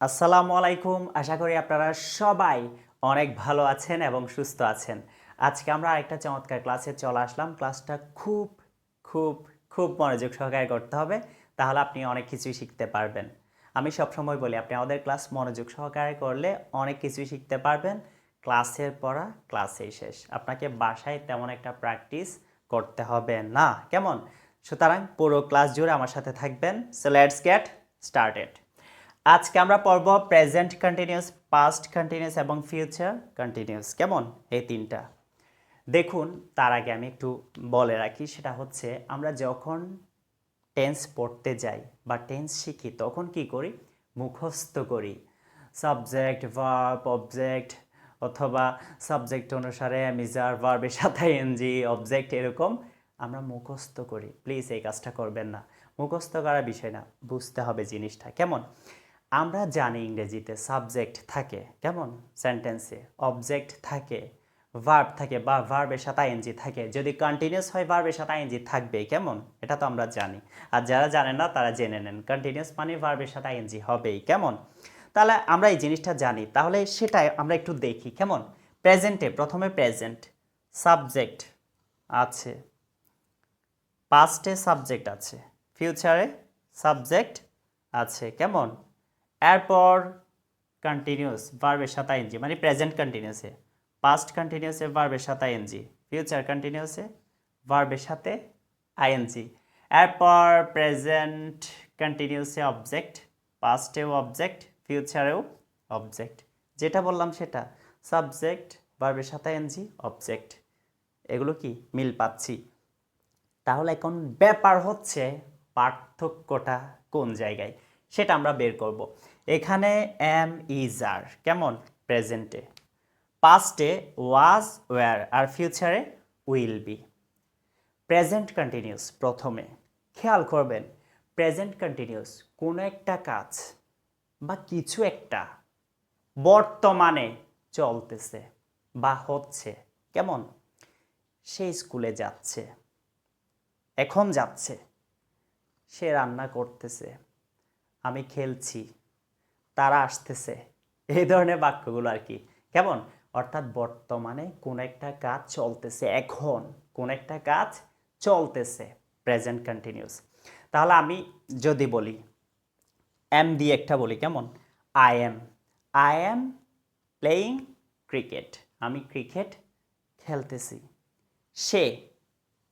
আসসালামু আলাইকুম। আশা করি আপনারা সবাই অনেক ভালো আছেন এবং সুস্থ আছেন। আজকে আমরা আরেকটা চমৎকার ক্লাসে চলে আসলাম। ক্লাসটা খুব খুব খুব মনোযোগ সহকারে করতে হবে, তাহলে আপনি অনেক কিছুই শিখতে পারবেন। আমি সবসময় বলি আপনি আমাদের ক্লাস মনোযোগ সহকারে করলে অনেক কিছুই শিখতে পারবেন। ক্লাসের পড়া ক্লাসেই শেষ, আপনাকে বাসায় তেমন একটা প্র্যাকটিস করতে হবে না। কেমন? সুতরাং পুরো ক্লাস জুড়ে আমার সাথে থাকবেন। So let's get started. আজকে আমরা পড়ব প্রেজেন্ট কন্টিনিউয়াস, পাস্ট কন্টিনিউয়াস এবং ফিউচার কন্টিনিউয়াস। কেমন? এই তিনটা দেখুন। তার আগে আমি একটু বলে রাখি, সেটা হচ্ছে আমরা যখন টেন্স পড়তে যাই বা টেন্স শিখি তখন কি করি? মুখস্থ করি। সাবজেক্ট, ভার্ব, অবজেক্ট, অথবা সাবজেক্ট অনুসারে মিজার, ভার্বের সাথে এনজি, অবজেক্ট, এরকম আমরা মুখস্থ করি। প্লিজ এই কাজটা করবেন না। মুখস্থ করার বিষয় না, বুঝতে হবে জিনিসটা। কেমন? আমরা জানি ইংরেজিতে সাবজেক্ট থাকে, কেমন, সেন্টেন্সে অবজেক্ট থাকে, ভার্ব থাকে বা ভার্বের সাথে আইএনজি থাকে। যদি কন্টিনিউয়াস হয় ভার্বের সাথে আইএনজি থাকবে, কেমন, এটা তো আমরা জানি। আর যারা জানেন না তারা জেনে নেন, কন্টিনিউয়াস মানে ভার্বের সাথে আইএনজি হবেই। কেমন? তাহলে আমরা এই জিনিসটা জানি, তাহলে সেটাই আমরা একটু দেখি। কেমন? প্রেজেন্টে প্রথমে প্রেজেন্ট সাবজেক্ট আছে, পাস্টে সাবজেক্ট আছে, ফিউচারে সাবজেক্ট আছে। কেমন? এরপর কন্টিনিউয়াস ভার্বের সাথে আইএনজি মানে প্রেজেন্ট কন্টিনিউয়াসে, পাস্ট কন্টিনিউয়াসে ভার্বের সাথে আইএনজি, ফিউচার কন্টিনিউয়াসে ভার্বের সাথে আইএনজি। এরপর প্রেজেন্ট কন্টিনিউয়াসে অবজেক্ট, পাস্টেও অবজেক্ট, ফিউচারেও অবজেক্ট। যেটা বললাম সেটা, সাবজেক্ট, ভার্বের সাথে আইএনজি, অবজেক্ট। এগুলো কি মিল পাচ্ছি? তাহলে এখন ব্যাপার হচ্ছে পার্থক্যটা কোন জায়গায়, সেটা আমরা বের করব। এখানে এম ইজ আর, কেমন, প্রেজেন্টে, পাস্টে ওয়াজ ওয়্যার, আর ফিউচারে উইল বি। প্রেজেন্ট কন্টিনিউয়াস প্রথমে খেয়াল করবেন, প্রেজেন্ট কন্টিনিউয়াস কোনো একটা কাজ বা কিছু একটা বর্তমানে চলতেছে বা হচ্ছে। কেমন? সে স্কুলে যাচ্ছে, এখন যাচ্ছে, সে রান্না করতেছে, আমি খেলছি, তারা আসতেছে, এই ধরনের বাক্যগুলো আর কি। কেমন? অর্থাৎ বর্তমানে কোন একটা কাজ চলতেছে, এখন কোন একটা কাজ চলতেছে, প্রেজেন্ট কন্টিনিউয়াস। তাহলে আমি যদি বলি এম দিয়ে একটা বলি, কেমন, আই এম প্লেয়িং ক্রিকেট, আমি ক্রিকেট খেলতেছি। সে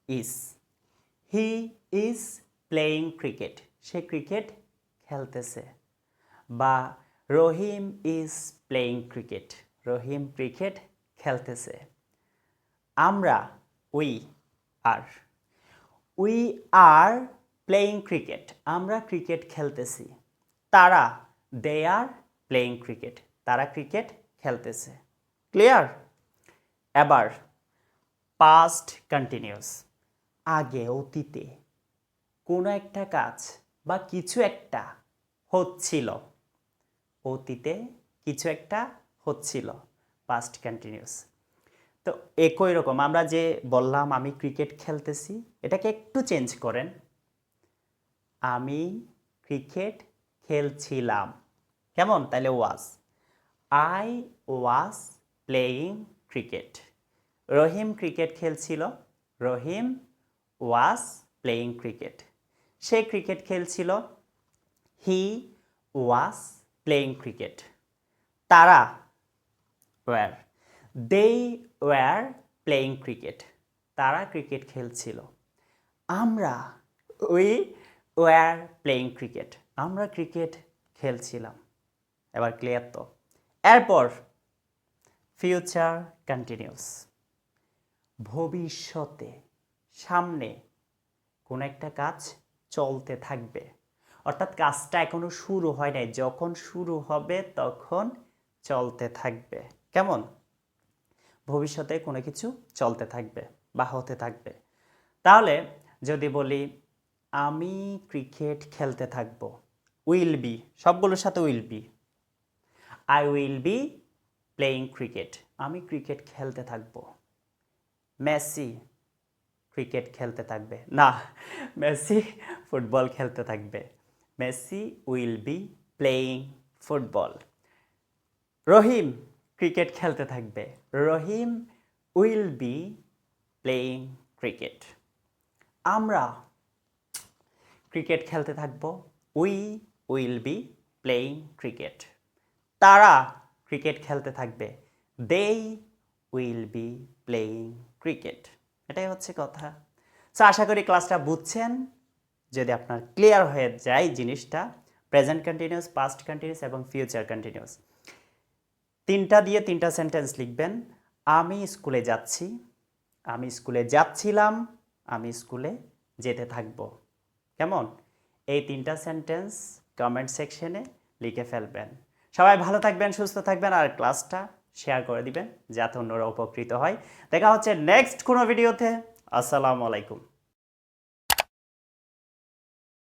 is, he is playing cricket, সে ক্রিকেট খেলতেছে। বা Rahim is playing cricket, Rahim cricket খেলতেছে। আমরা উই আর প্লেয়িং ক্রিকেট, আমরা ক্রিকেট খেলতেছি। তারা দে আর প্লেয়িং ক্রিকেট, তারা ক্রিকেট খেলতেছে। ক্লিয়ার? এবার পাস্ট কন্টিনিউয়াস, আগে অতীতে কোনো একটা কাজ বা কিছু একটা হচ্ছিল, অতীতে কিছু একটা হচ্ছিল, পাস্ট কন্টিনিউয়াস। তো একই রকম আমরা যে বললাম আমি ক্রিকেট খেলতেছি, এটাকে একটু চেঞ্জ করেন, আমি ক্রিকেট খেলছিলাম। কেমন? তাহলে was, I was playing cricket. Rahim cricket খেলছিল, রহিম ওয়াজ প্লেয়িং ক্রিকেট। সে ক্রিকেট খেলছিল, হি ওয়াজ প্লেয়িং ক্রিকেট। তারা were, they were playing cricket, তারা ক্রিকেট খেলছিল। আমরা উই ওয়ার প্লেয়িং ক্রিকেট, আমরা ক্রিকেট খেলছিলাম। এবার ক্লিয়ার তো? এরপর ফিউচার কন্টিনিউয়াস, ভবিষ্যতে, সামনে কোন একটা কাজ চলতে থাকবে, অর্থাৎ কাজটা এখনো শুরু হয় নাই, যখন শুরু হবে তখন চলতে থাকবে। কেমন? ভবিষ্যতে কোনো কিছু চলতে থাকবে বা হতে থাকবে। তাহলে যদি বলি আমি ক্রিকেট খেলতে থাকব, উইল বি, সবগুলোর সাথে will be. I will be playing cricket, আমি ক্রিকেট খেলতে থাকব। মেসি ক্রিকেট খেলতে থাকবে না, মেসি ফুটবল খেলতে থাকবে। Messi will be playing football. Rahim cricket খেলতে থাকবে। রহিম উইল বি প্লেয়িং ক্রিকেট। আমরা ক্রিকেট খেলতে থাকবো। We will be playing cricket. তারা ক্রিকেট খেলতে থাকবে। দেই উইল বি প্লেয়িং ক্রিকেট। এটাই হচ্ছে কথা। সো আশা করি ক্লাসটা বুঝছেন। যদি আপনার ক্লিয়ার হয়ে যায় জিনিসটা, প্রেজেন্ট কন্টিনিউয়াস, পাস্ট কন্টিনিউয়াস এবং ফিউচার কন্টিনিউয়াস, তিনটা দিয়ে তিনটা সেন্টেন্স লিখবেন। আমি স্কুলে যাচ্ছি, আমি স্কুলে যাচ্ছিলাম, আমি স্কুলে যেতে থাকব। কেমন? এই তিনটা সেন্টেন্স কমেন্ট সেকশনে লিখে ফেলবেন। সবাই ভালো থাকবেন, সুস্থ থাকবেন, আর ক্লাসটা শেয়ার করে দিবেন যাতে অন্যরা উপকৃত হয়। দেখা হচ্ছে নেক্সট কোনো ভিডিওতে। আসসালামু আলাইকুম।